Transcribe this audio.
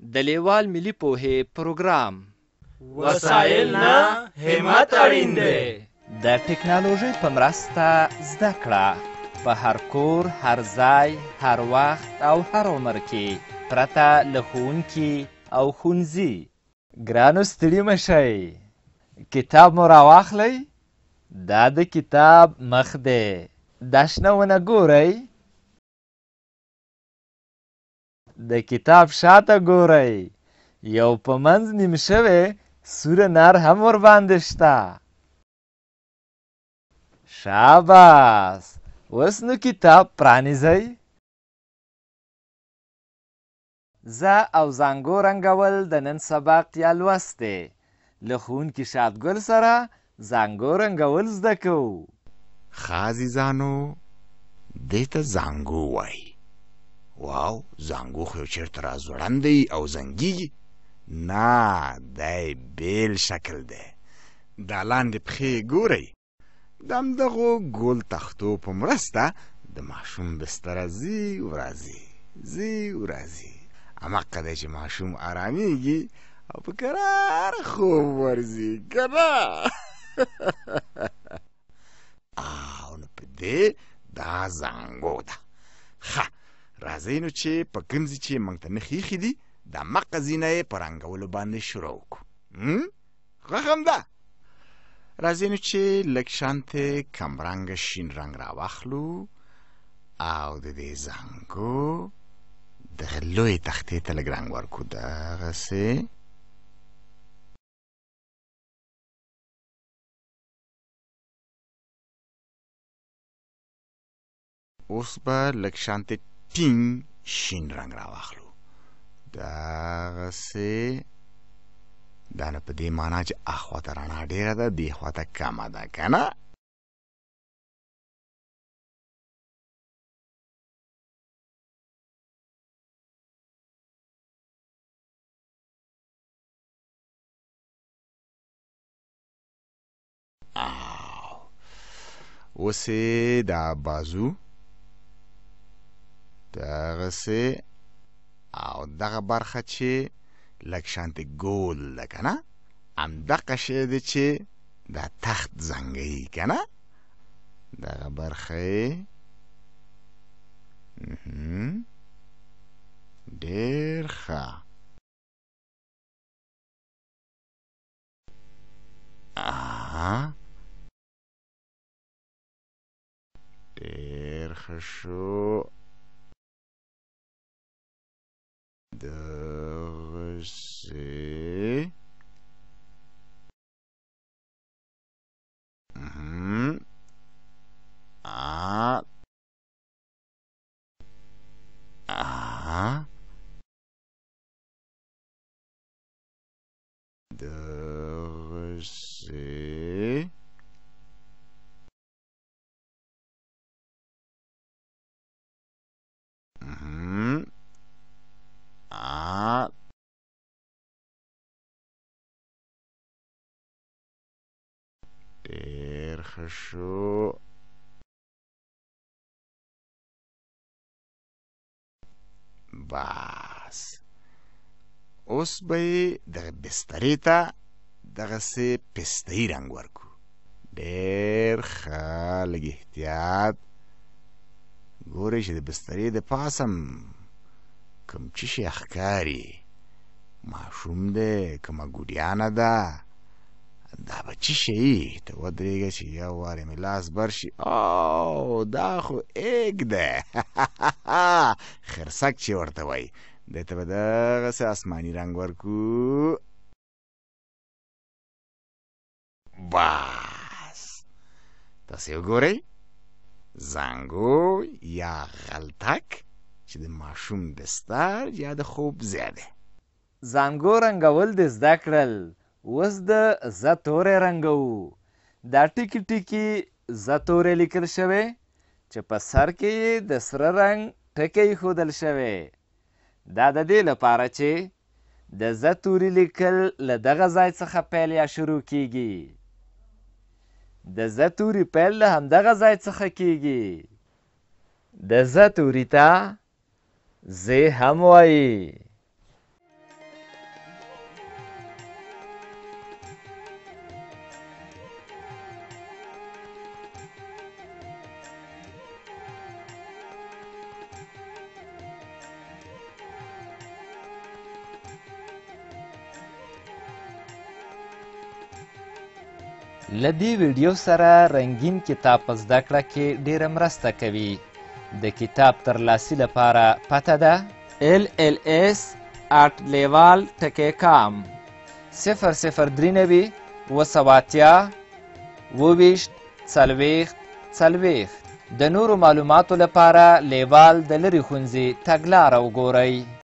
د لیوال ملي پوهې پروګرام. وسایل نه همت اړین دی. د ټکنالوژۍ په مرسته زده کړه په هر کور، هر ځای، هر وخت او هر عمر کې پرته له ښوونکي او ښوونځي. ګرانو ستړي مه شئ، کتاب مو راواخلئ. دا د کتاب مخ دی. دا شنه ونه ګورئ، د کتاب شاته ګورئ. یو په منځ نیم شوی سوره نر هم ورباندې شته. شاباس، اوس نو کتاب پرانیزئ. زه او زانګو رنګول د نن سبق یا لوست دی. له ښوونکي شادګل سره زانګو رنګول زده کوو. ښه عزیزانو، دې ته زانګو وایي. واو، زانګو خو یو چېرته را ځوړند دی او زنګېږي. نه، دی بیل شکل دی. دا لاندې پښې ګورئ. د همدغو ګول تختو په مرسته د ماشوم بستره ځي ورځي ځي ورځي. هماغه دی چې ماشوم آرامیږي او په کرار خوب ورځي که نه؟ او نو په دې دا زانګو ده. ښه، راځئ نو چې په کوم ځای چې موږ ته نښې ایښي دي د هماغه ځایونه یې په رنګولو باندې شروع وکړو. خوښ همده؟ راځئ نو چې لږ شانتې کمرنګه شین رنګ راواخلو او د دې زانګو دغه لویې تختې ته لږ رنګ ورکړو. دغسې اوس به لږ شانتې ټینګ شین رنګ راواخلو. دغسې دا نه په دې معنا چې اخواته رڼا ډېره ده، دې خواته کمه ده، که نه؟ اوس یې دا بازو دغسې او دغه برخه چې لږ شانتې ګول ده که نه، همدغه شی دی چې دا تخت زنګوي که نه. دغه برخه یې ډېر ښه. ډېر ښه شو. دغسې دغسې ډېر ښه شو. بس اوس به یې دغه بسترې ته دغسې پسته‌ایي رنګ ورکړو. ډېر ښه، لږ احتیاط. ګورئ چې د بسترې د پاسه کوم څه شی ښکاري. ماشوم دی، کومه ګوډیانه ده، دا به څه شی؟ ته ودرېږه چې یو وارې مې لاس بر شي. او دا خو ایګ دی. خرسک چې ورته وایي. دې ته به دغسې آسماني رنګ ورکړو. بس تاسې وګورئ، زانګو یا غلطک چې د ماشوم بستر یا د خوب ځای دی. زانګو رنګول دې زده کړل. اوس د زه توری رنګوو. دا ټکي ټکي زه توری لیکل شوی چې په سر کې یې د سره رنګ ټکی ایښودل شوی. دا د دې لپاره چې د زه توري لیکل له دغه ځای څخه پیل یا شروع کیږي. د زه توري پیل له همدغه ځای څخه کیږي. د زه توري ته زه هم وایي. له دې ویډیو سره رنګین کتاب په زده کړه کې ډیره مرسته کوي. د کتاب ترلاسي لپاره پته ده LLS@leval.com 003 280 24 40. د نورو معلوماتو لپاره لیوال د لرې ښوونځي تګلاره وګورئ.